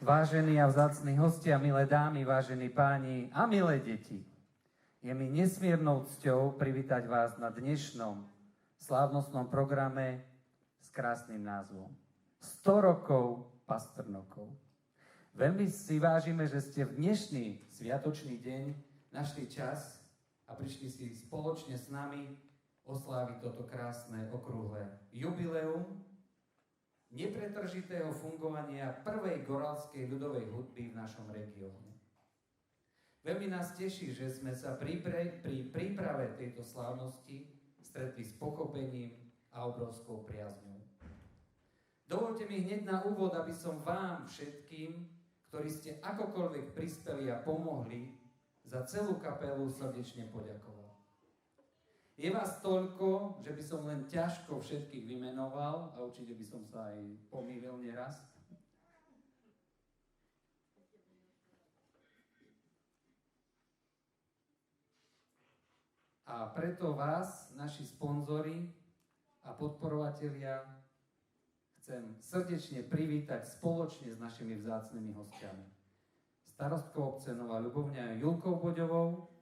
Vážení a vzácni hostia, milé dámy, vážení páni a milé deti, je mi nesmiernou cťou privítať vás na dnešnom slávnostnom programe s krásnym názvom 100 rokov Pastrnokov. Veľmi si vážime, že ste v dnešný sviatočný deň našli čas a prišli si spoločne s nami osláviť toto krásne okrúhle jubileum nepretržitého fungovania prvej goralskej ľudovej hudby v našom regióne. Veľmi nás teší, že sme sa pri príprave tejto slávnosti stretli s pochopením a obrovskou priazňou. Dovoľte mi hneď na úvod, aby som vám všetkým, ktorí ste akokoľvek prispeli a pomohli, za celú kapelu srdečne poďakoval. Je vás toľko, že by som len ťažko všetkých vymenoval a určite by som sa aj pomýlil neraz. A preto vás, naši sponzori a podporovatelia, chcem srdečne privítať spoločne s našimi vzácnymi hostiami. Starostkou obce Nová Ľubovňa Julkou Boďovou,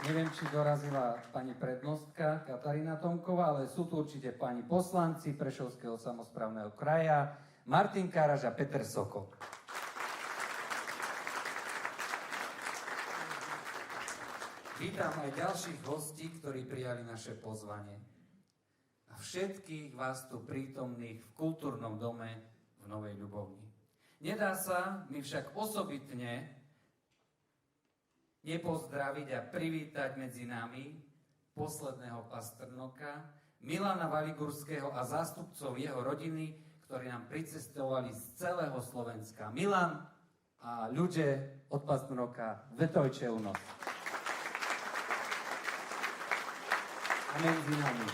neviem, či dorazila pani prednostka Katarína Tomková, ale sú tu určite pani poslanci Prešovského samosprávneho kraja, Martin Káraš a Peter Sokol. Vítam aj ďalších hostí, ktorí prijali naše pozvanie. A všetkých vás tu prítomných v kultúrnom dome v Novej Ľubovni. Nedá sa mi však osobitne nepozdraviť a privítať medzi nami posledného Pastrnoka, Milana Valigurského a zástupcov jeho rodiny, ktorí nám pricestovali z celého Slovenska. Milan a ľudia od Pastrnoka, vetojče u nás. A medzi nami.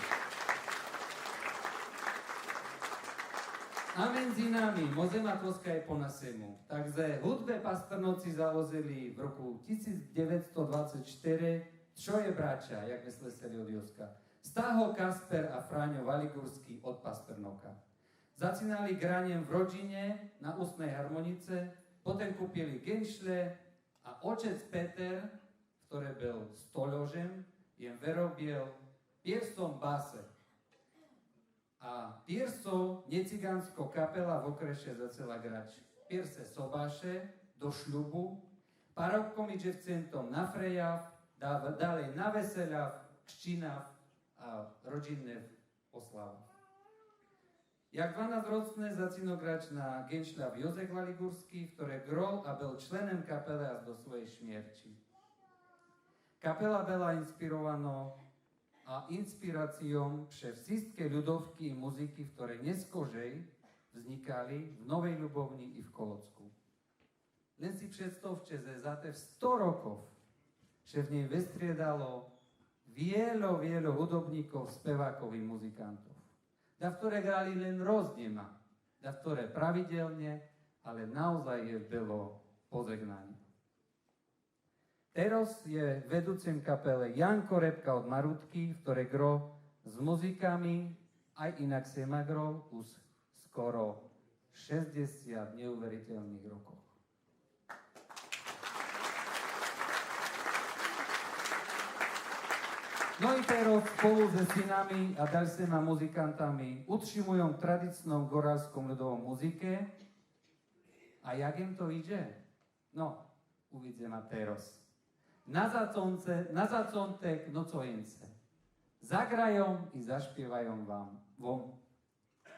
A medzi nami môžeme tloskať po nasemu. Takže hudbe Pastrnoci založili v roku 1924 Troje bratia, jak sme sleseli od Joska. Stáho Kasper a Fráňo Valigurský od Pastrnoka. Začínali hraním v rodine na ústnej harmonice, potom kúpili genšle a otec Peter, ktorý byl stoložem, jem vyrobil piersom base. A pierso necigánsko kapela v okreše začala grať pierse sobáše do šľubu, parobkom i devcentom na frejav, ďalej na veselav, kščinav a rodinné oslav. Jak 12-ročné začino grať na genšľav Jozef Valigurský, ktorý grol a byl členem kapele až do svojej šmierči. Kapela byla inspirovaná a inspiráciou pre všetky ľudovky i muziky, ktoré neskožej vznikali v Novej Ľubovni i v Kolocku. Len si predstavte, že za tých 100 rokov, že v nej vystriedalo vielo hudobníkov, spevákov i muzikantov. Da ktoré hrali len rozdnema, da ktoré pravidelne, ale naozaj je bylo požehnanie. Teraz je vedúcim kapele Janko Repka od Marutky, ktoré gro s muzikami, aj inak sema gro, už skoro 60 neuveriteľných rokov. No i teraz spolu so synami a ďalšími muzikantami utrzymujú tradičnom goralskom ľudovom muzike. A jak im to ide? No, uvidíme teraz. Na zacontek nocojence. Zagrają i zaśpiewają wam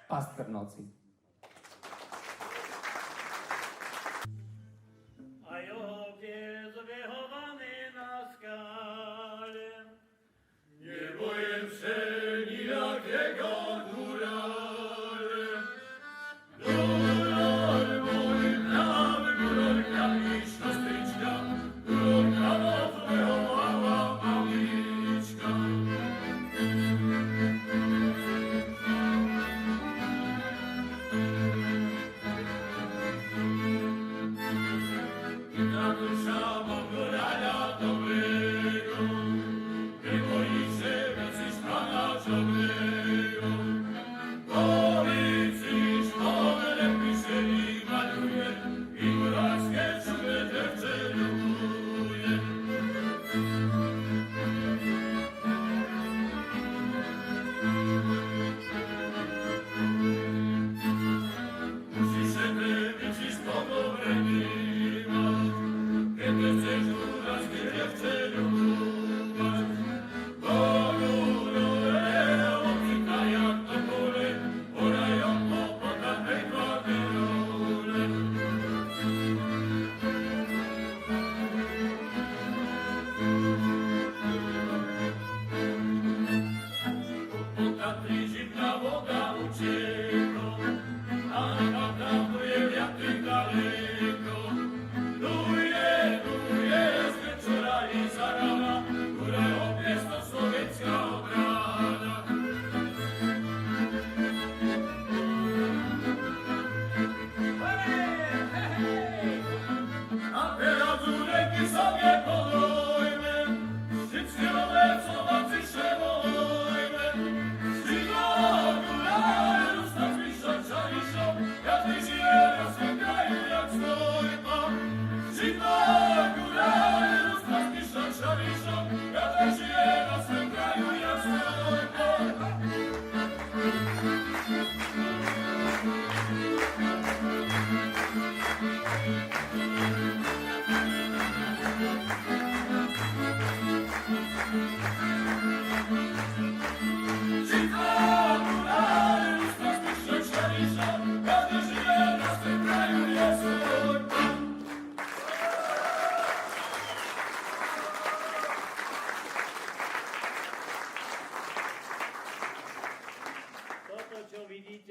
Pastrnoci. A ojciec wychowany na skale, nie boję się nijakiego górale. Góral mój prawy, góral kamiczna stryczka, góral wychowała mamiczka.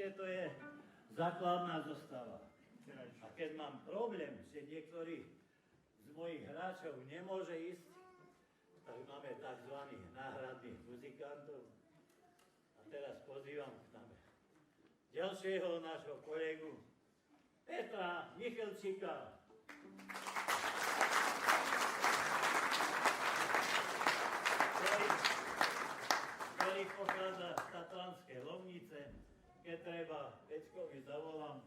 Viete, to je základná zostava. A keď mám problém, že niektorý z mojich hráčov nemôže ísť, tak máme tzv. Náhradných muzikantov. A teraz pozývam k nám ďalšieho nášho kolegu Petra Michelčíka. Ktorý pochádza z Tatranskej Lomnice. Keď treba, Peťkovi zavolám,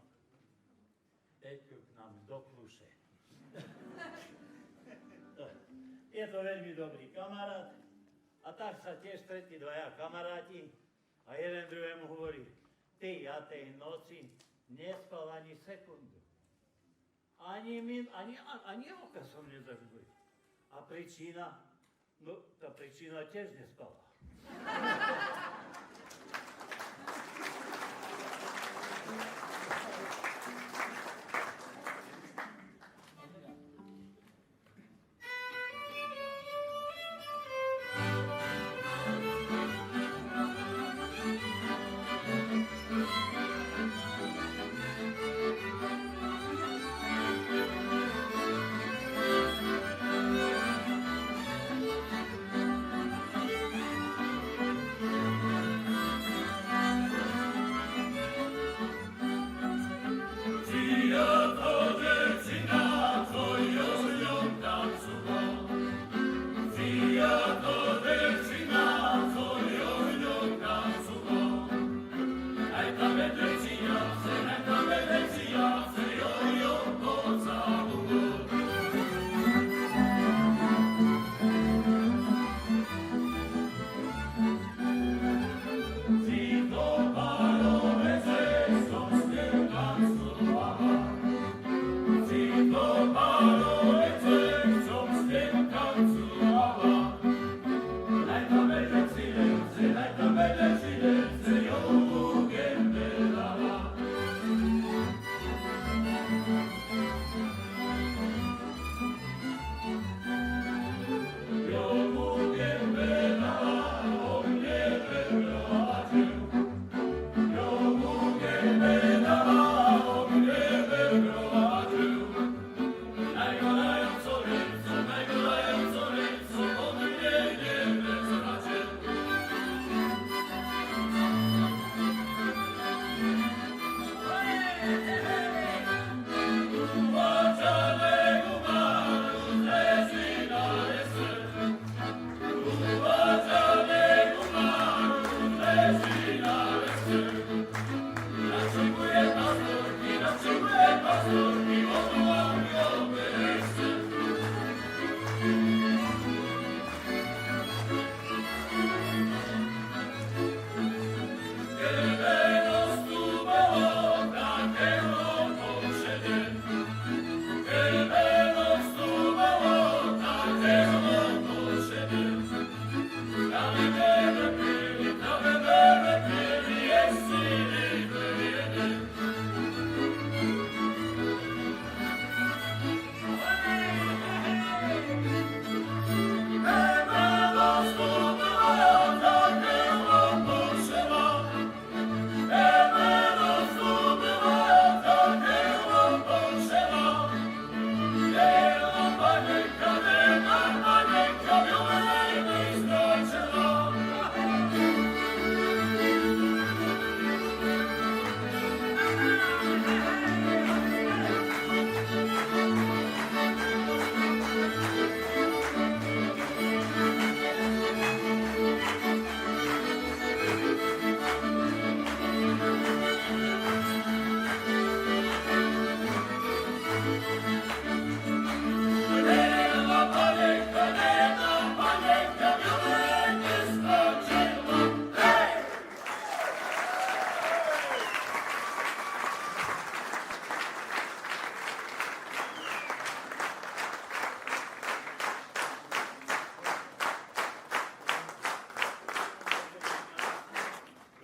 Peťku k nám do Kluše. Je to veľmi dobrý kamarát a tak sa tiež stretli dvaja kamaráti a jeden druhému hovorí, ty, ja tej noci nespal ani sekundu. Ani oka som nezakúril. A príčina? No, tá príčina tiež nespala.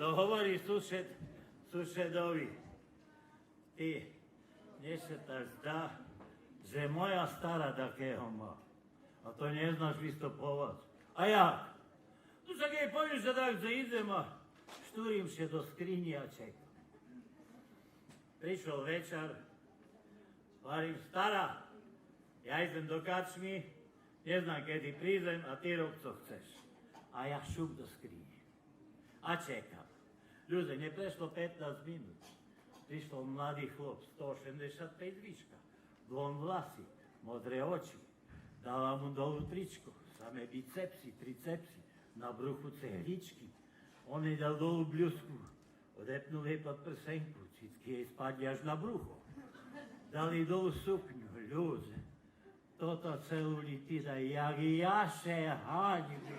To hovorí susedovi. Ty, mne sa tak zdá, že moja stará takého má. A to neznáš vystupovať. A ja? Tu sa jej poviem, že tak, že idem a štúrim sa do skrini a čekám. prišiel večer, varím stará, ja idem do kačmy, neznám kedy prídem a ty rob co chceš. A ja šup do skrine. A čekám. Ľudia, neprešlo 15 minút. Prišiel mladý chlop, 185 výška, blond vlasy, modré oči. Dala mu dolu tričko, samé bicepsy, tricepsy, na bruchu cehličky. On jej dal dolu bľusku, odepnul jej pod prsenku, vždycky jej spadli až na brucho. Dali dolu sukňu, ľudia. Toto celulitida, jak jaše haňby.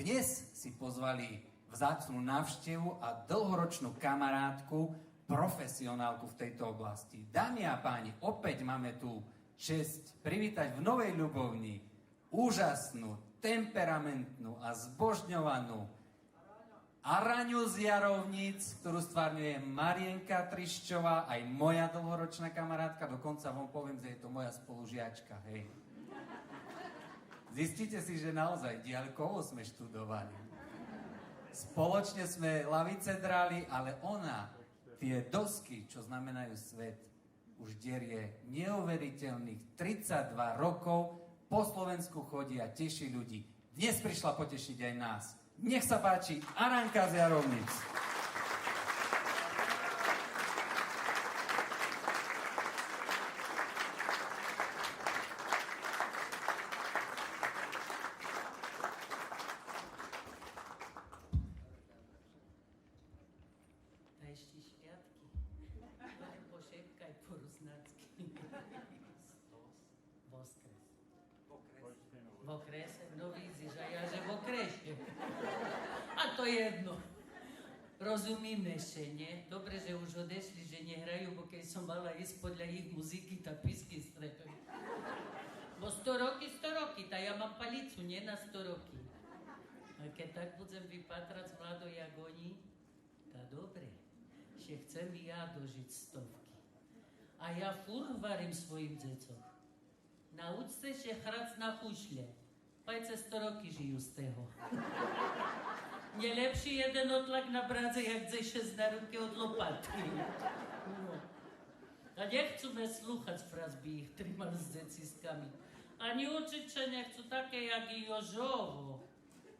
Dnes si pozvali vzácnu návštevu a dlhoročnú kamarátku, profesionálku v tejto oblasti. Dámy a páni, opäť máme tu česť privítať v Novej Ľubovni úžasnú, temperamentnú a zbožňovanú Araňu z Jarovnic, ktorú stvárňuje Marienka Triščová, aj moja dlhoročná kamarátka, dokonca vám poviem, že je to moja spolužiačka, hej. Zistíte si, že naozaj diaľkovo sme študovali. Spoločne sme lavice drali, ale ona tie dosky, čo znamenajú svet, už derie neuveriteľných 32 rokov, po Slovensku chodí a teší ľudí. Dnes prišla potešiť aj nás. Nech sa páči, Aranka z Jarovnic. okrese, no vidíš, a ja, že v okrese. A to jedno. Rozumíme ešte, nie? Dobre, že už odešli, že nehrajú, bo keď som mala ísť podľa ich muziky, tak písky stretli. Bo 100 roky, tá ja mám palicu, nie na 100 roky. A keď tak budem vypatrať z mladoj jak oni, tá dobre, že chcem i ja dožiť 100. A ja furt hovorím svojim decom. Naučte się hrať na hušle. Pajce 100 roky žijú z toho. Nie lepší jeden otlak na bradze, jak 6 na ruke od lopaty. No. A nechceme slúchať fraz by ich trimali s deciskami. Ani učiť sa nechcú také, jak i Jožovo.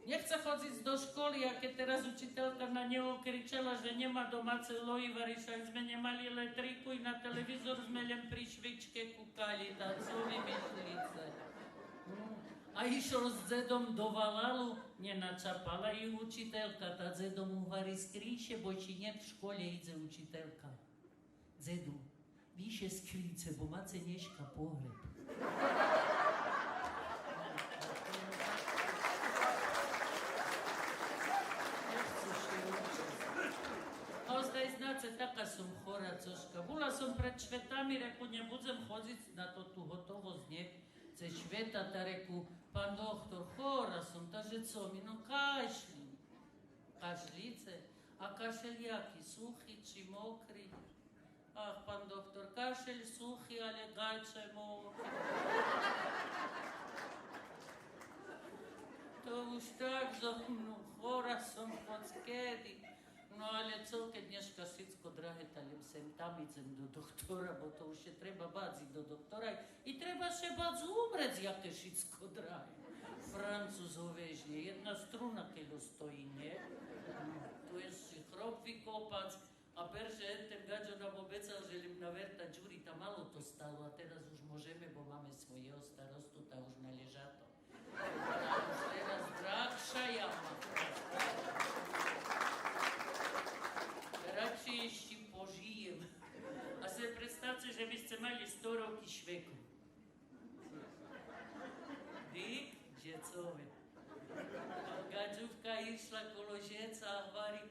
Nechce chodiť do školy, a keď teraz učiteľka na neho kričala, že nemá domáce lojivary, však sme nemali elektriku i na televízor sme len pri švičke kúkali, tá co vymyšlice. A išiel s dzedom do Valalu, nenačapala ich učiteľka, tá dzedom mu varí z kríše, bo či nie v škole ide učiteľka. Dzedu, vyše z kríce, bo máte dneška pohreb. Znáte, taká som chorá, cožka. Bola som pred švetami, reku, nebudem chodiť na to tu hotovosť, nie? Cez šveta, tá reku, pán doktor, chorá som, takže co mi, no kašli. Kašlice? A kašel jaký, suchý či mokrý? Ach, pán doktor, kašel suchý, ale gajče mokrý. To už tak zo mnou, chorá som od kedy. No ale co, keď dneška všetko drahé, tak sem tam idem do doktora, bo to už je treba báť do doktora i treba sa báť zúmrec, jaké všetko drahé. Francúz hovežne, jedna struna, keď ho stojí, nie? Tu je si chrob vykopac a berže ten gaďo nám obecal, že lim naverta džuri, tam malo to stalo a teraz už môžeme, bo máme svojho starostu, tá už naležá to. A už teraz drahšia jama. Radšej ešte požijem. A si predstavte, že by ste mali 100 roky šveku. Vy, žecové. A gaďovka išla kolo žeca a hovorí,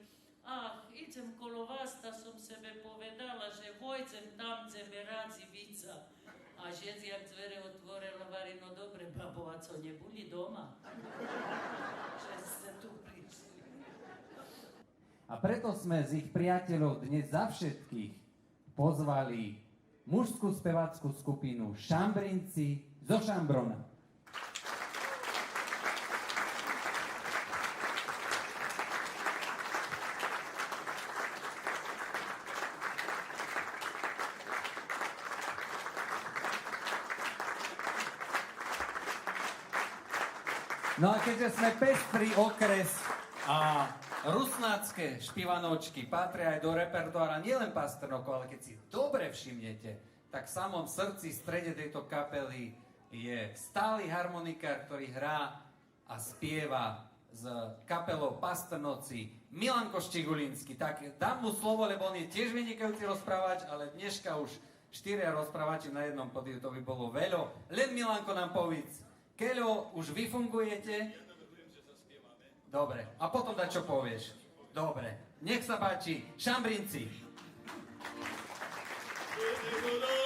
ach, idem kolo vás, ta som sebe povedala, že hojdem tam, kde me radzi vica. A žec, jak dvere otvoril, hovorí, no dobre, babo, a co, neboli doma? Že ste tu prišli. A preto sme z ich priateľov dnes za všetkých pozvali mužskú spevackú skupinu Šambrinci zo Šambrona. No a keďže sme pestrý okres a rusnácké špivanočky patria aj do repertoára nielen Pastrnokov, ale keď si dobre všimnete, tak v samom srdci, v strede tejto kapely je stály harmonikár, ktorý hrá a spieva s kapelou Pastrnoci, Milanko Štigulinsky. Tak dám mu slovo, lebo on je tiež vynikajúci rozprávač, ale dneška už 4 rozprávači na jednom podiu, to by bolo veľa. Len Milanko nám povedz, keľo už vy fungujete? Dobre, a potom dať, čo povieš. Dobre, nech sa páči, Šambrinci. Go!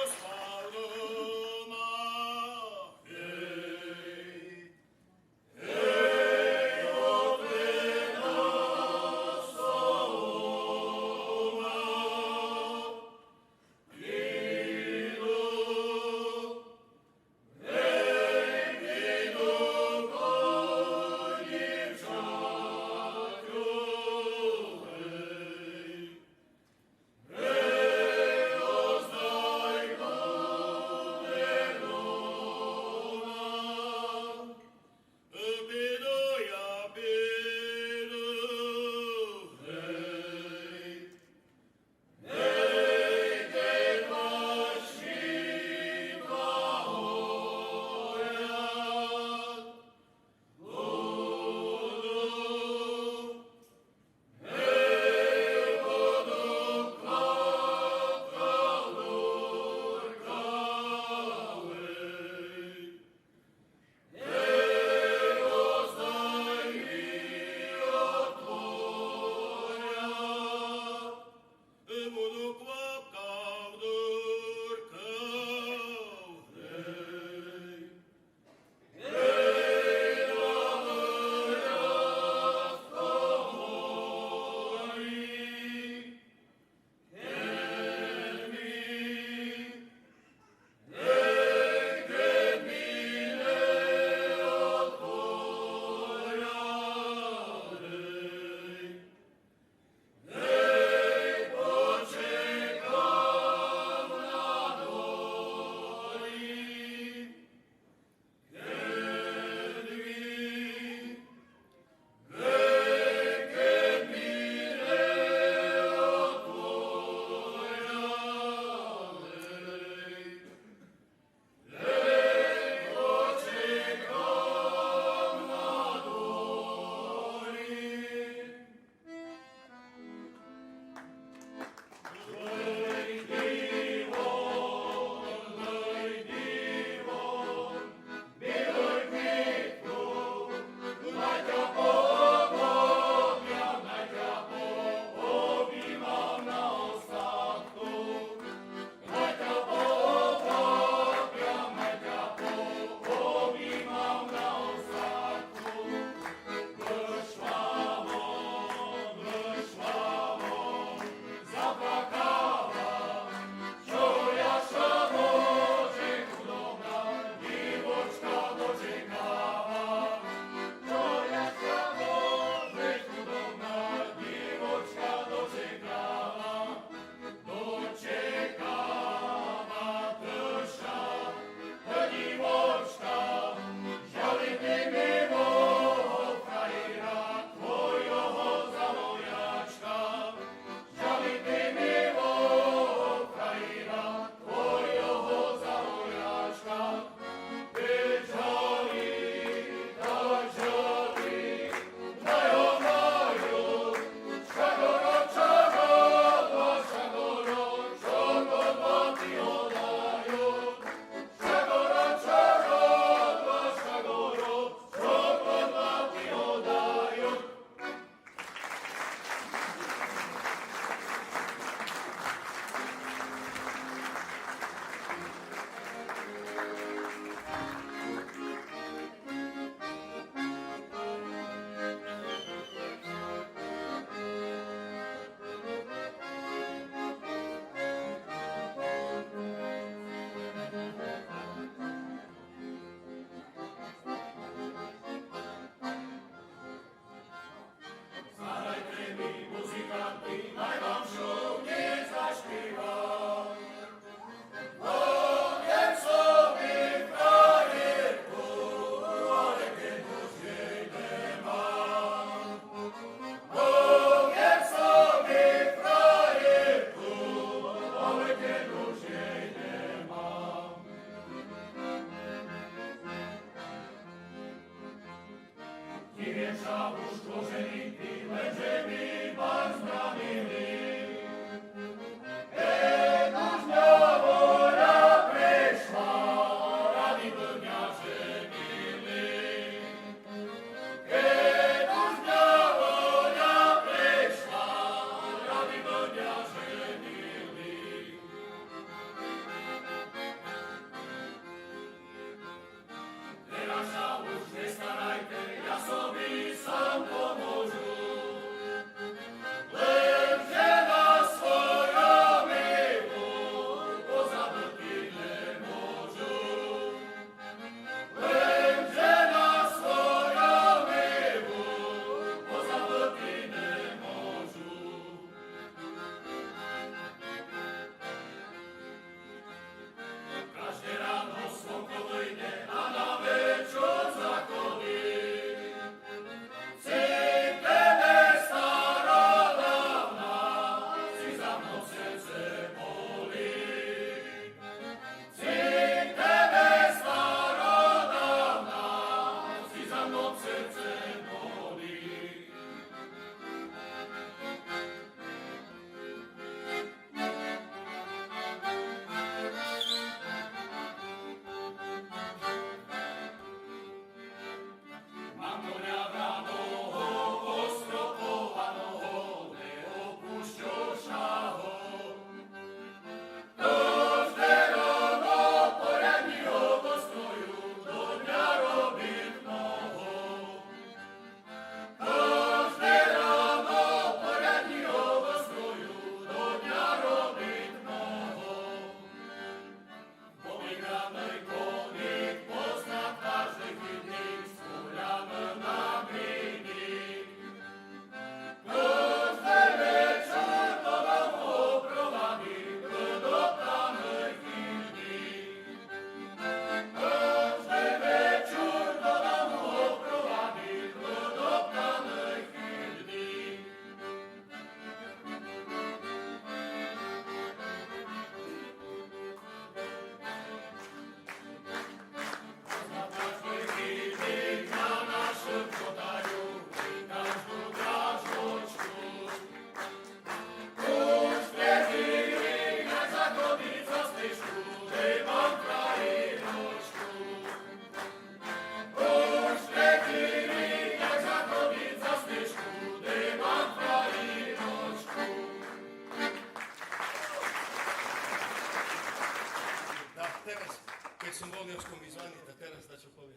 Jožko mi zvaní, tak teraz čo poviem.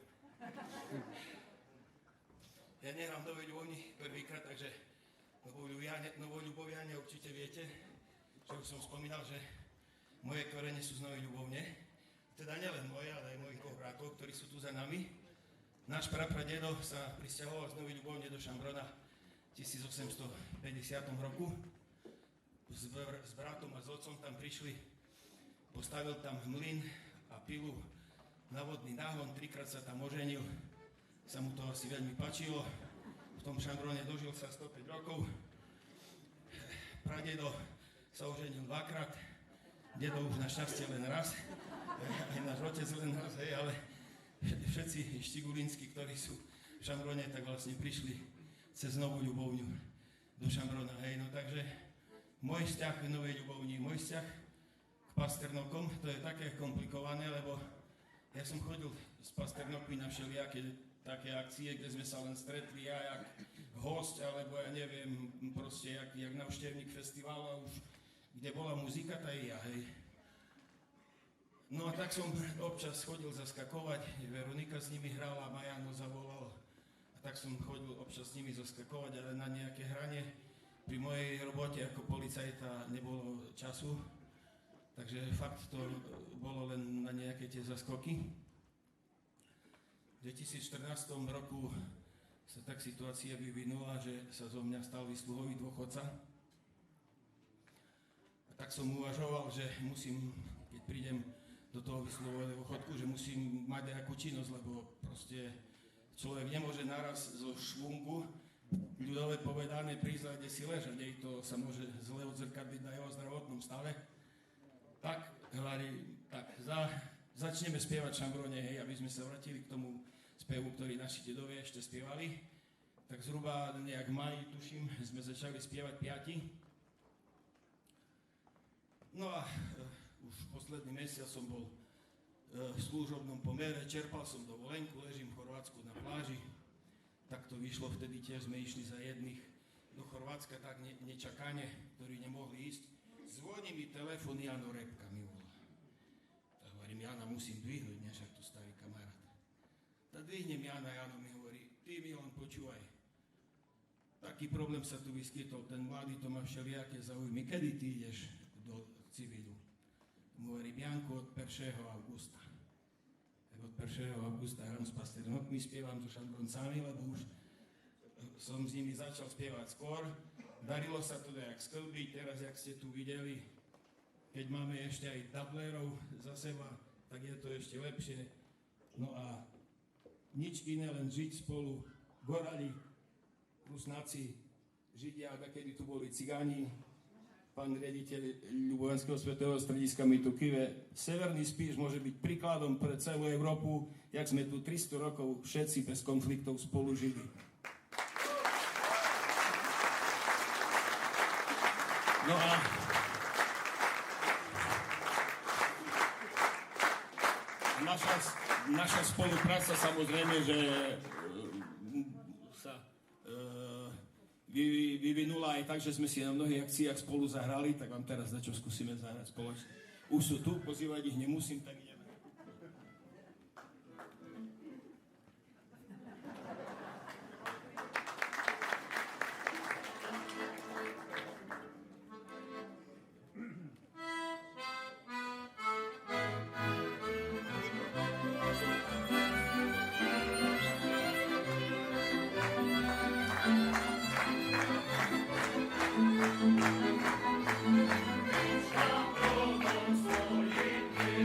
Ja nehrám Nové Ľubovni prvýkrát, takže Novou Ľuboviane určite viete, že už som spomínal, že moje korene sú z Novej Ľubovne. Teda nielen moje, ale aj mojich 2 bratov, ktorí sú tu za nami. Náš prapradedo sa prisťahoval z Novej Ľubovne do Šambrona v 1850 roku. S bratom a s otcom tam prišli, postavil tam mlyn a pilu na vodný náhon, 3-krát sa tam oženil, sa mu to asi veľmi páčilo. V tom Šambrone dožil sa 105 rokov. Pradedo sa oženil 2-krát, dedo už našťastie len raz, aj náš otec len raz, hej, ale všetci Štigulínsky, ktorí sú v Šambrone, tak vlastne prišli cez Novú Ľubovňu do Šambrona, hej, no takže môj vzťah k Novej Ľubovni, môj vzťah k Pasternokom, to je také komplikované, lebo ja som chodil s Pasternokmi na všelijaké také akcie, kde sme sa len stretli ja jak host, alebo ja neviem, proste jak návštevník festivalu, už kde bola muzika, tá i ja, hej. No a tak som občas chodil zaskakovať, Veronika s nimi hrala, Majano zavolal, a tak som chodil občas s nimi zaskakovať, ale na nejaké hranie pri mojej robote ako policajta nebolo času, takže fakt to bolo len na nejaké tie zaskoky. V 2014 roku sa tak situácia vyvinula, že sa zo mňa stal výsluhový dôchodca. A tak som uvažoval, že musím, keď prídem do toho výsluhového dôchodku, že musím mať nejakú činnosť, lebo proste človek nemôže naraz zo švungu, ľudové povedané, prísť, kde si ležať, to sa môže zle odzrkadliť na jeho zdravotnom stave. Tak, začneme spievať v Šambrone, hej, aby sme sa vrátili k tomu spevu, ktorý naši dedovia ešte spievali. Tak zhruba nejak v máji, tuším, sme začali spievať 5. No a už posledný mesiac som bol v služobnom pomere, čerpal som dovolenku, ležím v Chorvátsku na pláži. Tak to vyšlo, vtedy tiež sme išli za jedných do Chorvátska tak nečakane, ktorí nemohli ísť. Zvoní mi telefon, Jano Repka mi volá. Tak hovorím, Jana, musím dvihnúť, však tu starý kamarát. Tak dvihnem Jana, Jano mi hovorí, ty Milan, počúvaj. Taký problém sa tu vyskytol, ten mladý to má všelijaké záujmy. Kedy ty ideš do civilu? Mu hovorím, Janko, od 1. augusta. Tak od 1. augusta hrám s Pasternokmi, spievam so Šambroncami, lebo už som s nimi začal spievať skôr. Darilo sa to nejak sklbiť, teraz, jak ste tu videli, keď máme ešte aj dublerov za seba, tak je to ešte lepšie. No a nič iné, len žiť spolu, Gorali, Rusnáci, Židia, kedy tu boli Cigáni, pán riaditeľ Ľubovanského svetového strediska mi tu kive. Severný Spíš môže byť príkladom pre celú Európu, jak sme tu 300 rokov všetci bez konfliktov spolu žili. No a naša spolupráca samozrejme, že sa vyvinula aj tak, že sme si na mnohých akciách spolu zahrali, tak vám teraz na čo skúsime zahrať spoločne. Už sú tu, pozývať ich nemusím, tak ideme. Šambronom svojim ty,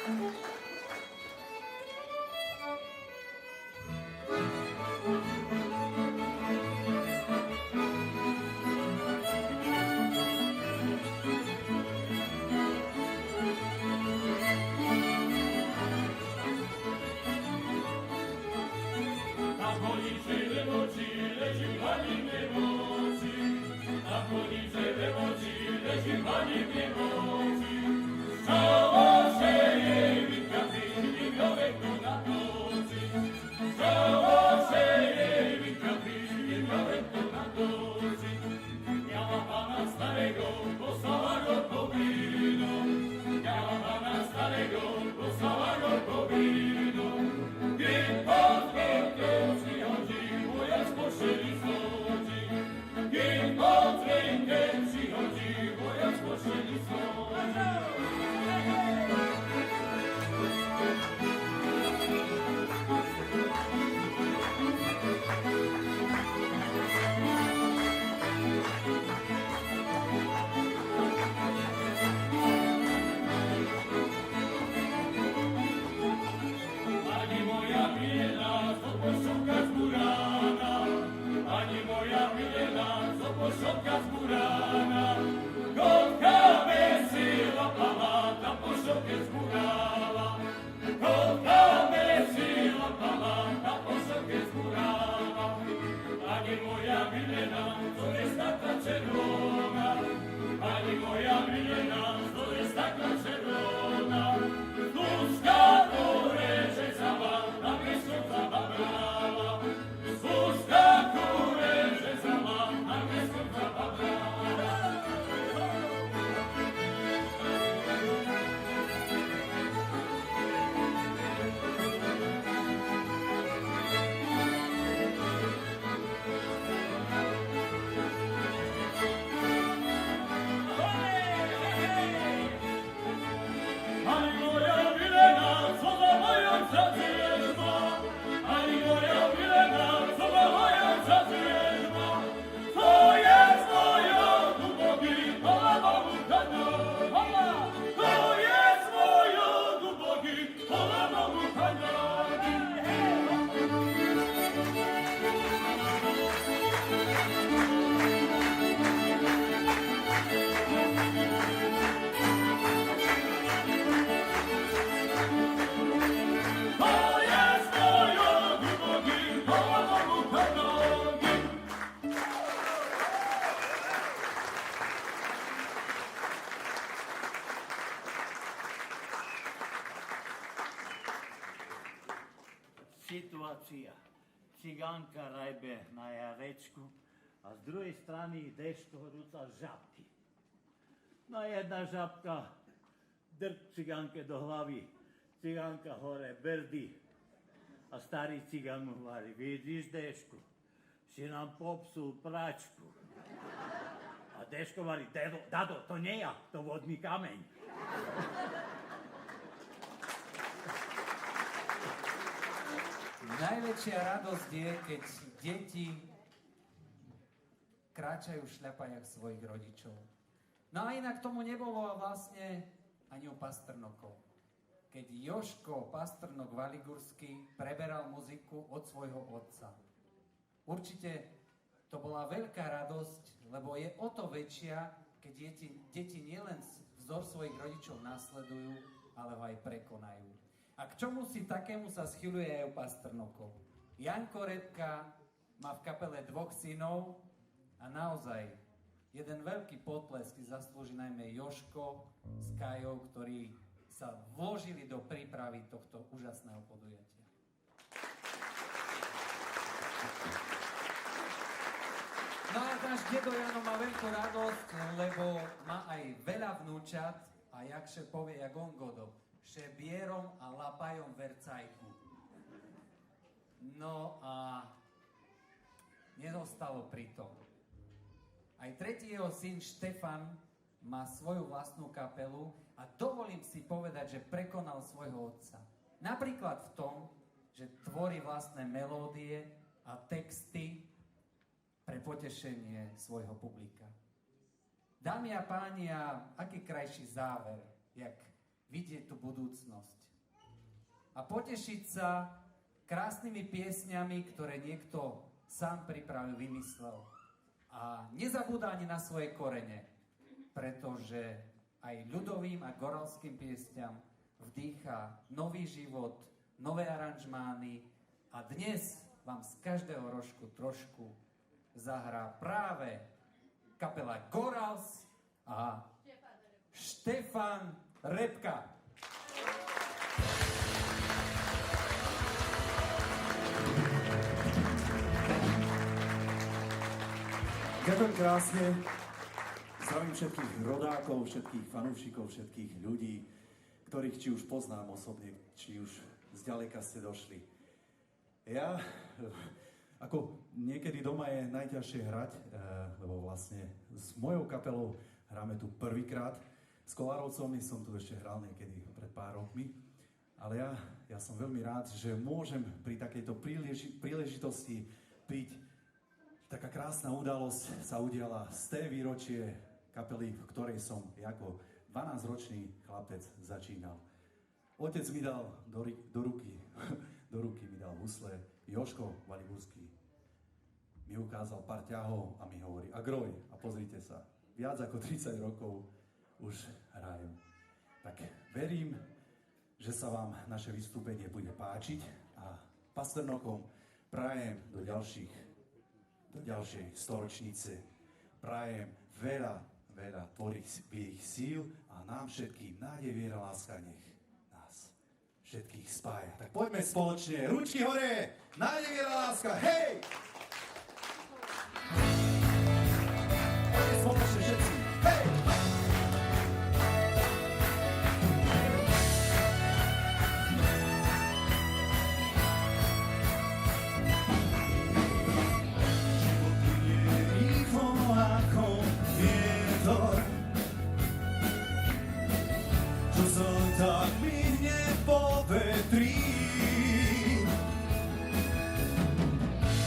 Na policy wymoci leci pani w niemocy. Na policy wymoci leci pani w niemocy. Cała się jej witkaty, wiekołek to na nocy. Cała się jej witkaty, wiekołek to na nocy. Miała pana starego, posłała go powinno. Miała pana starego, posłała go powinno. Gdy pod rękę przychodzi, wujas po szyli schodzi. Gdy pod rękę przychodzi, wujas po szyli schodzi. Pani moja Milena, co poszukać burana. Pani moja Milena, co poszukać burana. Kotka wesyła pala, ta poszukę zburala. Kotka wesyła pala, ta poszukę zburala. Pani moja Milena, co jest taka czerwona. Pani moja Milena, co jest taka czerwona. Tuska kureże zała, na miesiąca babrała. Tuska kureże zała, na miesiąca babrała. Ani moja Milena, co za mająca zwierzma. Ani moja Milena, co za mająca zwierzma. To jest moja dubogi, hola mamu kaniogi. To jest moja dubogi, hola mamu kaniogi. To jest moja dubogi, hola mamu kaniogi. Situácia. Cigánka rajbe na jarečku a z druhej strany deško horúca žabky. No jedna žabka drť cigánke do hlavy. Cigánka hore berdy. A starý cigán mu hovorí, vidíš deško, si nám popsul pračku. A deško hovorí, Dado, to nie ja, to vodný kameň. Najväčšia radosť je, keď deti kráčajú v šľapajach svojich rodičov. No a inak tomu nebolo vlastne ani u Pasternokov. Keď Jožko Pasternok Valigursky preberal muziku od svojho otca. Určite to bola veľká radosť, lebo je o to väčšia, keď deti nielen vzor svojich rodičov nasledujú, ale ho aj prekonajú. A k čomu si takému sa schyľuje aj u Pasternokov. Janko Repka má v kapele 2 synov a naozaj jeden veľký potlesk zaslúži najmä Jožko s Kajou, ktorí sa vložili do prípravy tohto úžasného podujatia. No a náš dedo Jano má veľkú radosť, lebo má aj veľa vnúčat a jakže povie, jak on godo, šebierom a lapajom vercajku. No a nezostalo pri tom. Aj tretí jeho syn Štefan má svoju vlastnú kapelu a dovolím si povedať, že prekonal svojho otca. Napríklad v tom, že tvorí vlastné melódie a texty pre potešenie svojho publika. Dámy a páni, a aký krajší záver, jak vidieť tú budúcnosť. A potešiť sa krásnymi piesňami, ktoré niekto sám pripravil, vymyslel. A nezabúda ani na svoje korene, pretože aj ľudovým a goralským piesňam vdýcha nový život, nové aranžmány a dnes vám z každého rožku trošku zahrá práve kapela Gorals a Štefan Repka. Ďakujem krásne. Zdravím všetkých rodákov, všetkých fanúšikov, všetkých ľudí, ktorých či už poznám osobne, či už zďaleka ste došli. Ja, ako niekedy doma je najťažšie hrať, lebo vlastne s mojou kapelou hráme tu prvýkrát. S Kolárovcom som tu ešte hral niekedy pred pár rokmi, ale ja som veľmi rád, že môžem pri takejto príležitosti byť. Taká krásna udalosť sa udiala z té výročie kapely, v ktorej som ako 12-ročný chlapec začínal. Otec mi dal do ruky mi dal husle, Joško Valibúrsky mi ukázal pár ťahov a mi hovorí: Agroj, a pozrite sa, viac ako 30 rokov už hrajú. Tak verím, že sa vám naše vystúpenie bude páčiť a Pasternokom prajem do ďalšej storočnice. Prajem veľa tvorivých síl a nám všetkým nádej, viera, láska nech nás všetkých spája. Tak poďme spoločne, ručky hore, nádej, viera, láska, hej! Poďme spoločne všetci, hej! Tak mihne po vetri.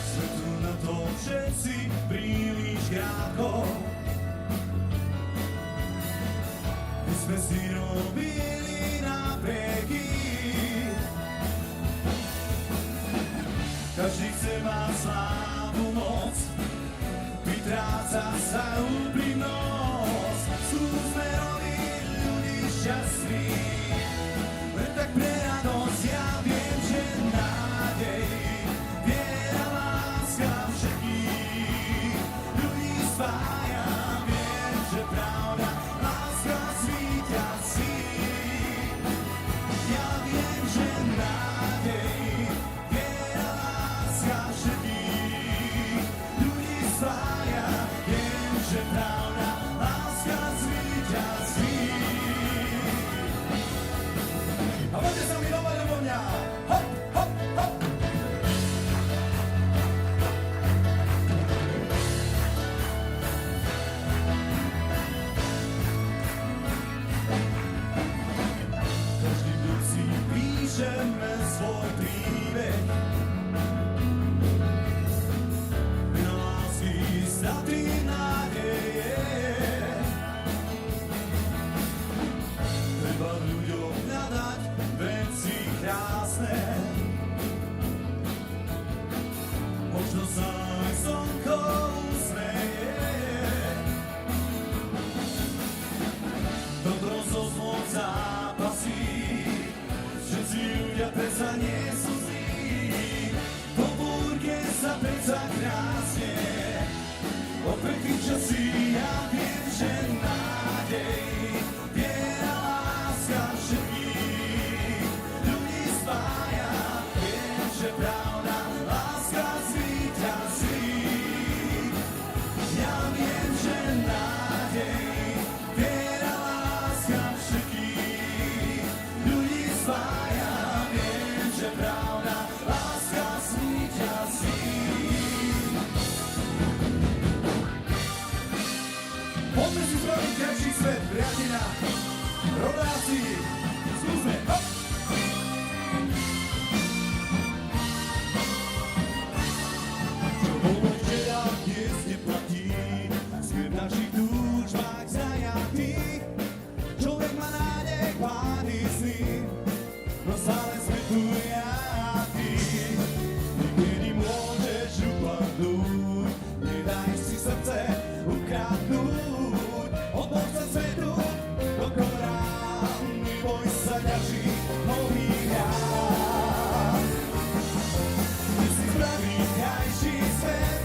Sme tu na to všetci príliš krátko. My sme si robili napreky. Každý chce mať slávu moc, vytráca sa úprimnosť. Skúsme robiť ľudí šťastných. Tak pre radosť ja viem, že nádej, viera, láska všetkých ľudí spája. Viem, že pravda, láska svíťazí. Ja viem, že nádej, viera, láska všetkých ľudí spája. Viem, že pravda, láska svíťazí. A poďte sa mi dovať do mňa. Hop, hop, hop. Každý deň si píšeme svoj príbeh. Na lásky, straty, nádeje. Treba v ľuďoch hľadať veci krásne. Možno sa aj slnko usmeje. Dobro so zlom zápasí. Všetci ľudia predsa nie sú zlí. Po búrke sa predsa krásne. Opäť tým časí ja viem, že nádej, viera, láska všetkých ľudí spája. Viem, že pravda, láska zvíťazí. Ja viem, že nádej, viera, láska všetkých ľudí spája. Viem, že pravda, láska zvíťazí. no stále sme tu ja a ty. Nikdy môžeš upadnúť, nedaj si srdce ukradnúť. Odbož sa svetu do korán, neboj sa ďalších nových rán. Ty si spraví krajší svet,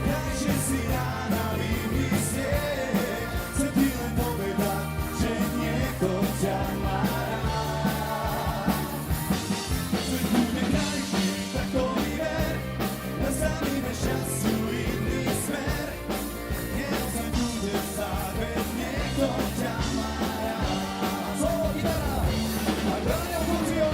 krajšie si rána vymyslieť. Chcem ti len povedať, že niekto ťa má rád. Svet bude krajší, tak to mi ver, nastavíme šťastiu iný smer. Neozaj bude závet, niekto ťa má rád. Solo gitara a Braňo Kuciov.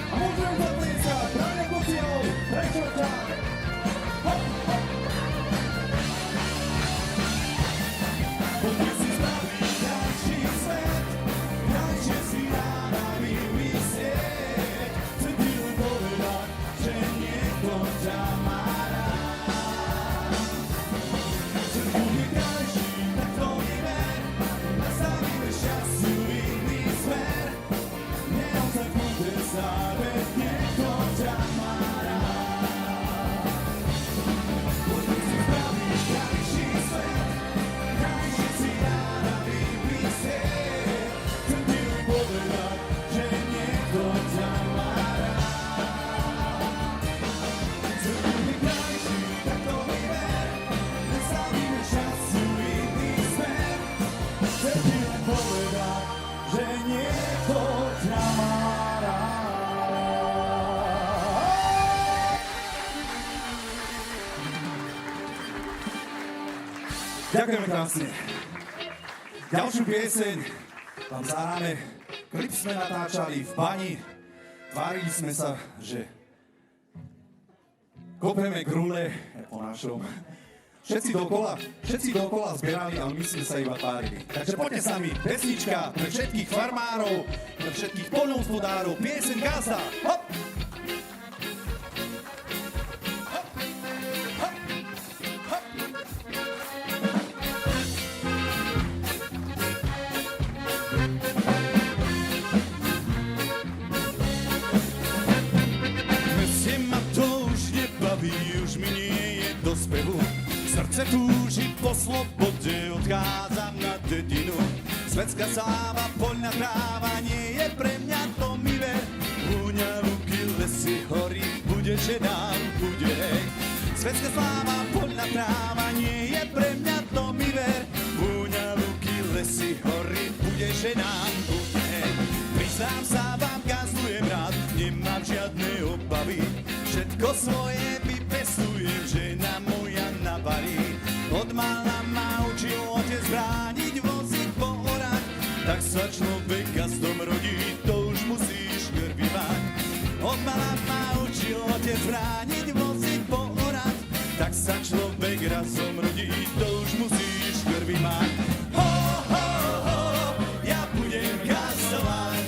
A môžem zatleskať, Braňo Kuciov, prečo ťa? Poďme si spraviť krajší svet, krajšie si rána vymyslieť. Chcem ti len povedať, že niekto ťa má rád. Svet bude krajší, tak to mi ver, nastavíme šťastiu iný smer. Neozaj bude závet, niekto ťa má rád. Poďme si spraviť krajší svet, krajšie si rána vymyslieť. Chcem ti len povedať, že niekto ťa má rád. Svet bude krajší, tak to mi ver, nastavíme šťastiu iný smer. Chcem ti len povedať, že niekto ťa má rád. Ďakujeme krásne. Ďalšiu pieseň vám zahráme. Klip sme natáčali v bani. Tvárili sme sa, že kopeme grule po našom. Všetci dokola zbierali, ale my sme sa iba tvárili. Takže poďte sami, pesnička pre všetkých farmárov, pre všetkých poľnohospodárov, pieseň Gazda. Hop! Hop! Hop! Hop! Meste ma to už nebaví, už mi nie je do spevu. Srdce túži po slobode, odchádzam na dedinu. Svetská sláva, poľná tráva, nie je pre mňa to mi ver. Vúňa luky, lesy, hory, bude žena, bude hej. Svetská sláva, poľná tráva, nie je pre mňa to mi ver. Vúňa luky, lesy, hory, bude žena, bude hej. Priznám sa vám, gazdujem rád, nemám žiadne obavy. Všetko svoje vypestujem, žena moja navarí. Od mála ma učil otec brániť, voziť po orách. Tak sa človek gazdom rodí, to už musíš krvi mať. Od mála ma učil otec brániť, voziť po orách. Tak sa človek razom rodí, to už musíš krvi mať. Ho, ho, ho, ja budem gazdovať,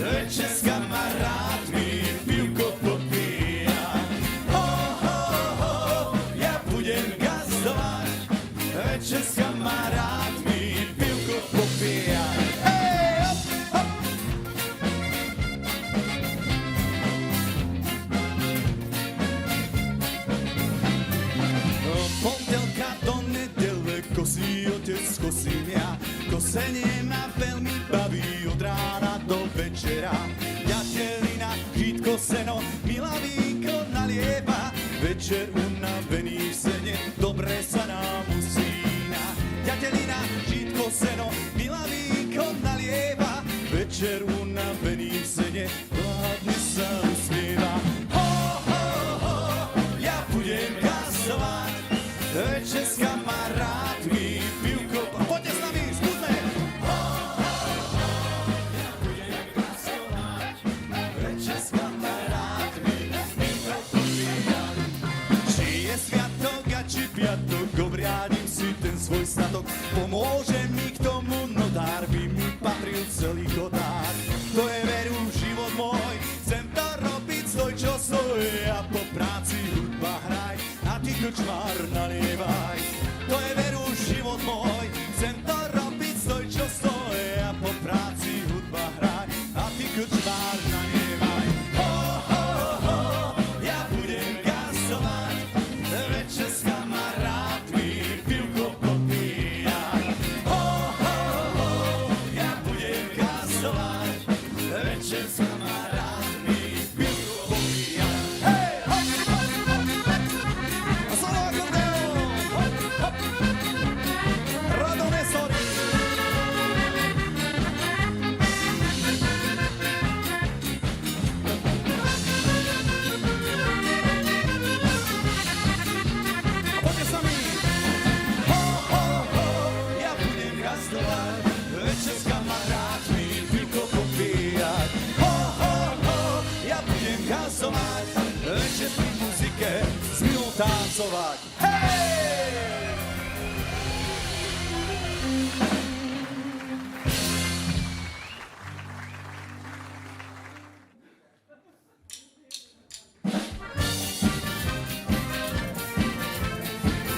večer s kamarátmi pivko popíjať. Ho, ho, ho, ja budem gazdovať, večer s kamarátmi pivko popíjať. Hej, hop, hop. Pondelka do nedele kosí otec, kosím ja. Kosenie ma veľmi baví od rána do večera. Ďatelina, žítko, seno, milá vínko nalieva. Večer unavený v sene, dobre sa nám usína. Ďatelina, žítko, seno, milá vínko nalieva. Večer unavený v sene, hladne sa usmieva. Ho, ho, ho, ja budem gasovať, večer s kamarátmi pivko. Poďte s nami, skúsme! Ho, ho, ho, ja budem gasovať, večer s kamarátmi pivko popíjať. Či je sviatok a či piatok, obriadím si ten svoj statok. Pomôže mi k tomu notár, by mi patril celý chodák. To je veru život môj, chcem to robiť, stoj čo stoj, a po práci hudba hraj, a ty krčmár nalievaj. To je veru život môj, chcem to robiť, stoj čo stoj, a po práci hudba hraj, a ty krčmár nalievaj. Ho, ho, ho, ja budem gasovať, večer s kamarátmi pivko popíjať. Ho, ho, ho, ja budem gasovať, večer s kamarátmi pivko popíjať. Hej, hop, hop, hop, a solo akordeón, hop, hop, Rado Nesori. A poďte sami. Ho, ho, ho, ja budem gazdovať, večer s kamarátmi pivko popíjať. Ho, ho, ho, ja budem gazdovať, večer pri muzike s milou tancovať. Hej!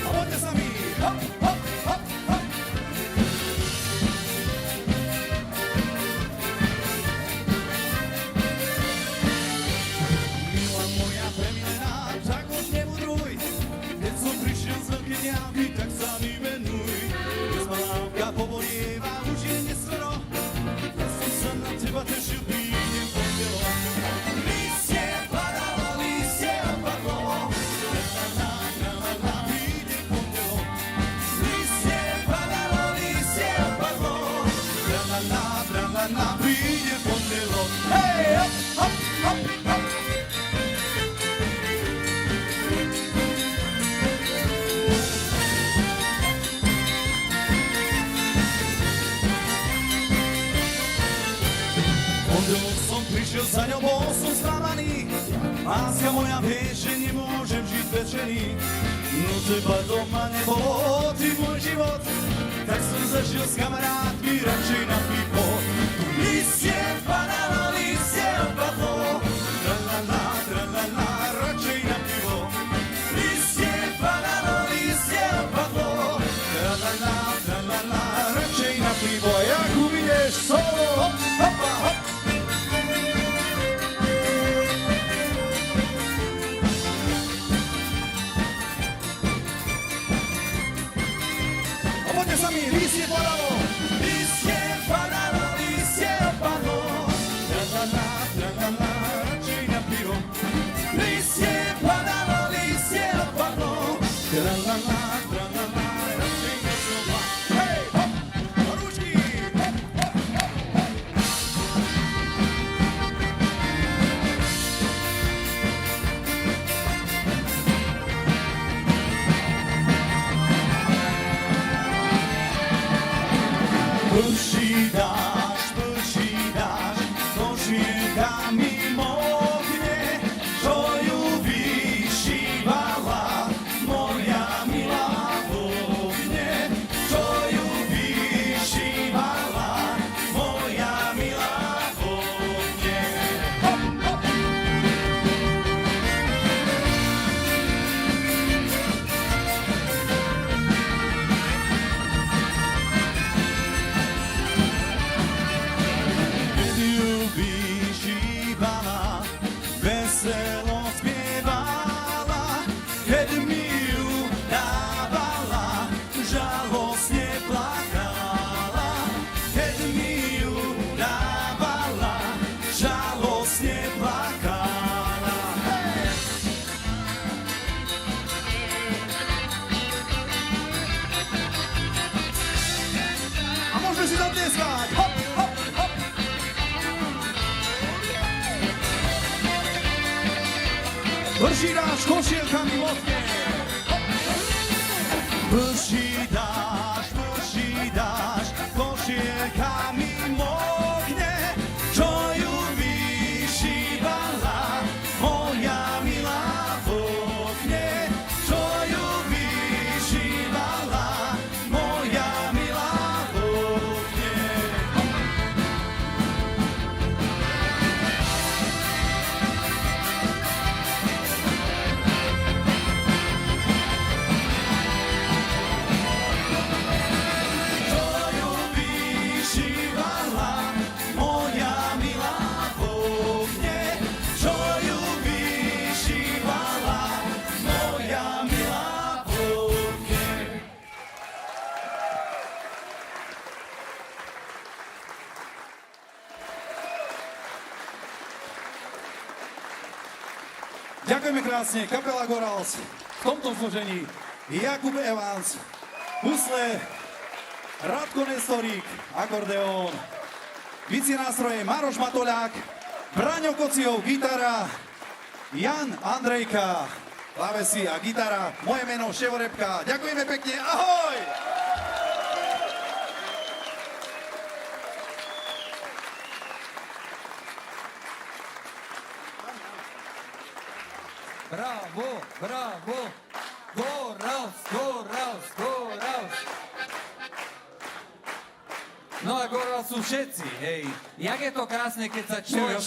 A poďte sami. Hop, hop, hop, hop. Milá moja premilená, tak už nemudruj. Keď som prišiel z veľkej diaľky, tak sa mi venuj. Dnes ma lávka povolieva, už je neskoro. Ja som sa na teba tešil, prídem pondelom. Listie padalo, listie opadlo. Na, prídem pondelom. Listie padalo, listie opadlo. Na, prídem pondelom. Hej, hop, hop, hop, hop. Pondelok som prišiel za ňou, bol som sklamaný. Láska moja, vieš, že nemôžem žiť bez ženy. No teba doma nebolo, ty môj život. Tak som zažil s kamarátmi radšej na pivo. Listie padalo, listie opadlo. Tra-la-la, radšej na pivo. Listie padalo, listie opadlo. Tra-la-la, radšej na pivo. Jak uvidíš solo, hop, hop, hop. A poďte sami, listie padalo. Listie padalo, listie opadlo. Tra-la-la, radšej na pivo. Listie padalo, listie opadlo. Tra-la-la, radšej na pivo. Hej, hop, ručky, hop, hop, hop, hop. Prší dážď, pošiekami mokne, čo ju vyšívala moja milá v okne. Čo ju vyšívala moja milá v okne. Hop, hop. Keď ju vyšívala, veselo spievala, keď mi ju dávala, žalostne plakala. Keď mi ju dávala, žalostne plakala. Hej! A môžeme si zatlieskať. Hop, hop, hop. Vrší dáš košielkami mokne. Vrší dáš, košielkami mokne. Čo ju vyšívala moja milá v okne. Čo ju vyšívala moja milá v okne. Ďakujeme krásne, kapela Gorals v tomto zložení Jakub Evans, husle, Radko Nestorík, akordeón, bicie nástroje Maroš Matoľák, Braňo Kociov, gitara, Jan Andrejka, klávesy a gitara, moje meno Ševo Repka. Ďakujeme pekne, ahoj! Bravo, bravo, Gorals, Gorals, Gorals. No a Gorals sú všetci, hej. Jak je to krásne, keď sa človek...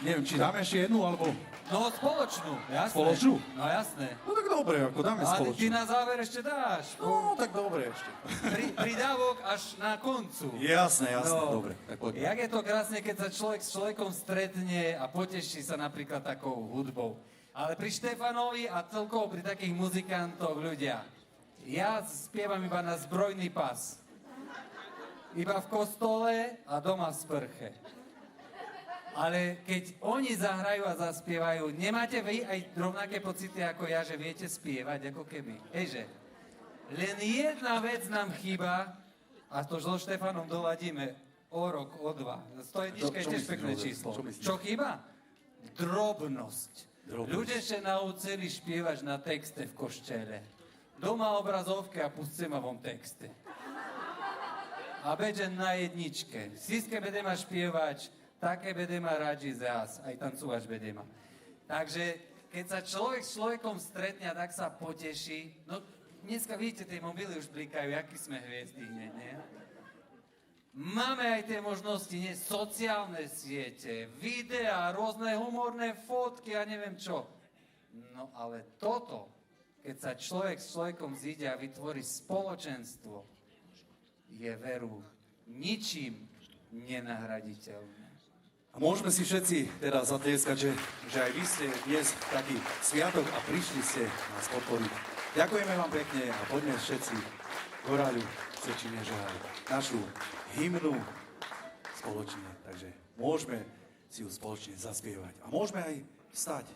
Neviem, či dáme ešte jednu, alebo... No spoločnú, jasné. Spoločnú? No jasné. No tak dobre, ako dáme Ale ty spoločnú. na záver ešte dáš. No tak dobre ešte. Pridávok až na koncu. Jasné, dobre. Tak poďme. Jak je to krásne, keď sa človek s človekom stretne a poteší sa napríklad takou hudbou. Ale pri Štefanovi a celkovo pri takých muzikantoch ľudia, ja spievam iba na zbrojný pas. Iba v kostole a doma v sprche. Ale keď oni zahrajú a zaspievajú, nemáte vy aj rovnaké pocity ako ja, že viete spievať ako keby? Hejže, len jedna vec nám chýba a to so Štefanom doladíme o rok, o dva. 101 je tiež pekné číslo. Čo chýba? Drobnosť. Ľudia sa naučili spievať na texte v koštele. Doma obrazovke a pusťte ma vom texte. A beďe na jedničke. Siske bede ma špievať, také bede ma radži zás, aj tancúvač bede ma. Takže, keď sa človek s človekom stretne a tak sa poteší, no dneska vidíte, tie mobily už blikajú, aký sme hviezdy, nie? Máme aj tie možnosti, nie? Sociálne siete, videá, rôzne humorné fotky a neviem čo. No ale toto, keď sa človek s človekom zíde a vytvorí spoločenstvo, je veru ničím nenahraditeľné. A môžeme si všetci teda zatlieskať, že aj vy ste dnes taký sviatok a prišli ste nás podporiť. Ďakujeme vám pekne a poďme všetci Goráľu Cečine želať našu hymnu spoločne. Takže môžeme si ju spoločne zaspievať a môžeme aj vstať.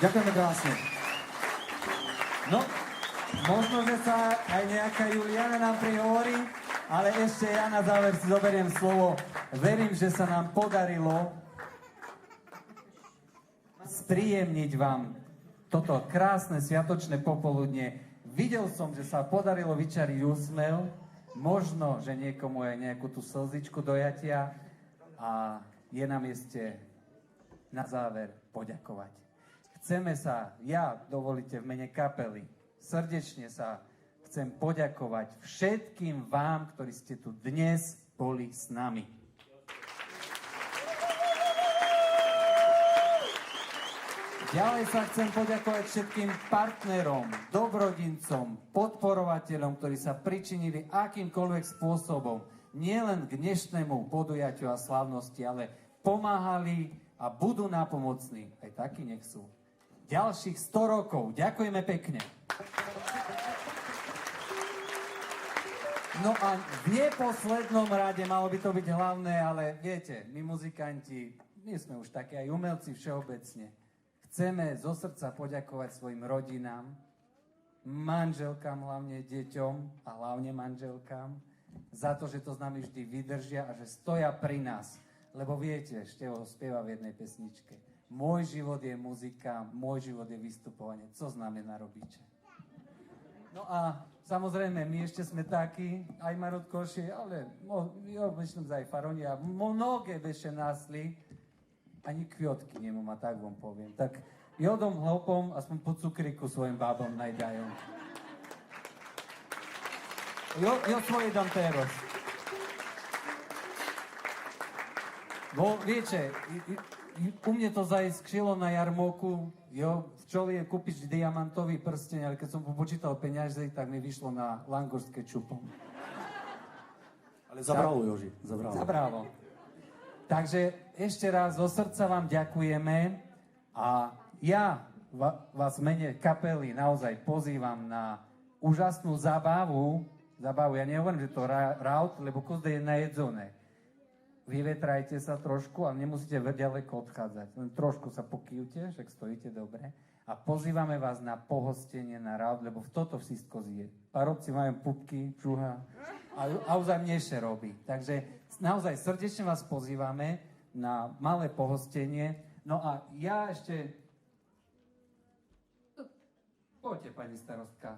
Ďakujeme krásne. No, možno, že sa aj nejaká Juliana nám prihovorí, ale ešte ja na záver si zoberiem slovo. Verím, že sa nám podarilo spríjemniť vám toto krásne sviatočné popoludne. Videl som, že sa podarilo vyčariť úsmev, možno, že niekomu aj nejakú tú slzičku dojatia a je na mieste na záver poďakovať. Chceme sa, dovolíte v mene kapely, srdečne sa chcem poďakovať všetkým vám, ktorí ste tu dnes boli s nami. Ďalej sa chcem poďakovať všetkým partnerom, dobrodincom, podporovateľom, ktorí sa pričinili akýmkoľvek spôsobom, nielen k dnešnému podujatiu a slávnosti, ale pomáhali a budú nápomocní. Aj takí nech sú. Ďalších 100 rokov. Ďakujeme pekne. No a v neposlednom rade, malo by to byť hlavné, ale viete, my muzikanti, my sme už takí aj umelci všeobecne. Chceme zo srdca poďakovať svojim rodinám, manželkám, hlavne deťom a hlavne manželkám, za to, že to s nami vždy vydržia a že stoja pri nás. Lebo viete, Števo spieva v jednej pesničke. Môj život je muzika, môj život je vystupovanie. Co znamená robíče? No a samozrejme, my ešte sme takí, aj Marot Koši, ale myslím, že aj Faronia, mnohé veše násli, ani kviotky nemu ma, tak vám poviem. Tak jodom hlopom, aspoň po cukriku svojim bábom najdajom. Jo svoje dám teraz. Bo viete, u mne to zaskšilo na jarmoku, včeli je kúpiť diamantový prsteň, ale keď som popočítal peniaze, tak mi vyšlo na langorské čupom. Ale zabralo, Joži, zabralo. Zabralo. Takže ešte raz zo srdca vám ďakujeme a ja vás v mene kapely naozaj pozývam na úžasnú zábavu. Ja nehovorím, že to raut, lebo kozde je najedzoné. Vyvetrajte sa trošku a nemusíte ďaleko odchádzať. Len trošku sa pokývte, však stojíte dobre. A pozývame vás na pohostenie na raut, lebo v toto všetko zje. Parobci majú pupky, čuha a uzajmnejšie robí. Takže naozaj srdečne vás pozývame na malé pohostenie. No a ja ešte... Poďte, pani starostka.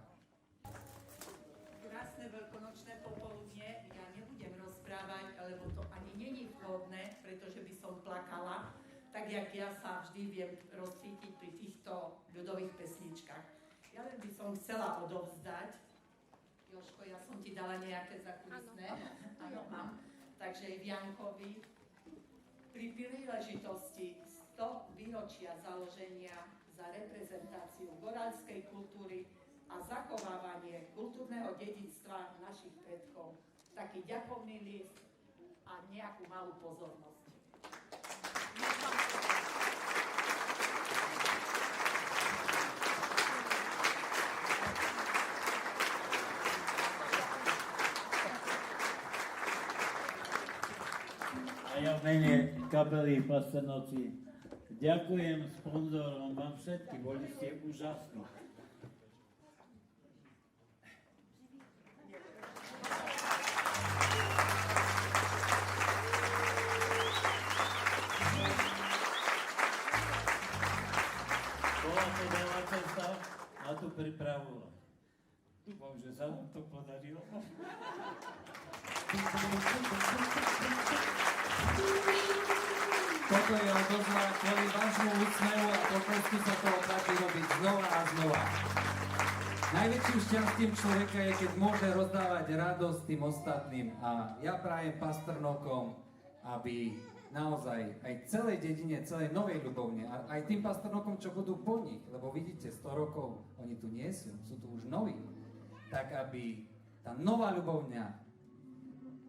Krásne veľkonočné popoludne. Ja nebudem rozprávať, lebo to ani není vhodné, pretože by som plakala, tak jak ja sa vždy viem rozcítiť pri týchto ľudových pesničkách. Ja len by som chcela odovzdať. Jožko, ja som ti dala nejaké zakulisné. Áno, mám. Takže Jankovi pri príležitosti 100 výročia založenia za reprezentáciu goralskej kultúry a zachovávanie kultúrneho dedičstva našich predkov. Taký ďakovný list a nejakú malú pozornosť. A ja v mene kapely Pasternoci ďakujem sponzorom, vám všetky, boli ste úžasní. Bola to veľa cesta na tú prípravu. Dúfam, že sa nám to podarilo. Toto je odozva kvôli vášmu úsmevu a dokonca sa to oplatí robiť znova a znova. Najväčším šťastím človeka je, keď môže rozdávať radosť tým ostatným. A ja prajem Pasternokom, aby naozaj aj celej dedine, celej Novej Ľubovne, a aj tým Pasternokom, čo budú po nich, lebo vidíte, 100 rokov oni tu nie sú tu už noví, tak aby tá Nová Ľubovňa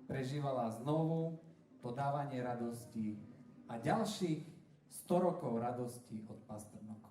prežívala znovu to dávanie radosti a ďalších 100 rokov radosti od Pasternokov.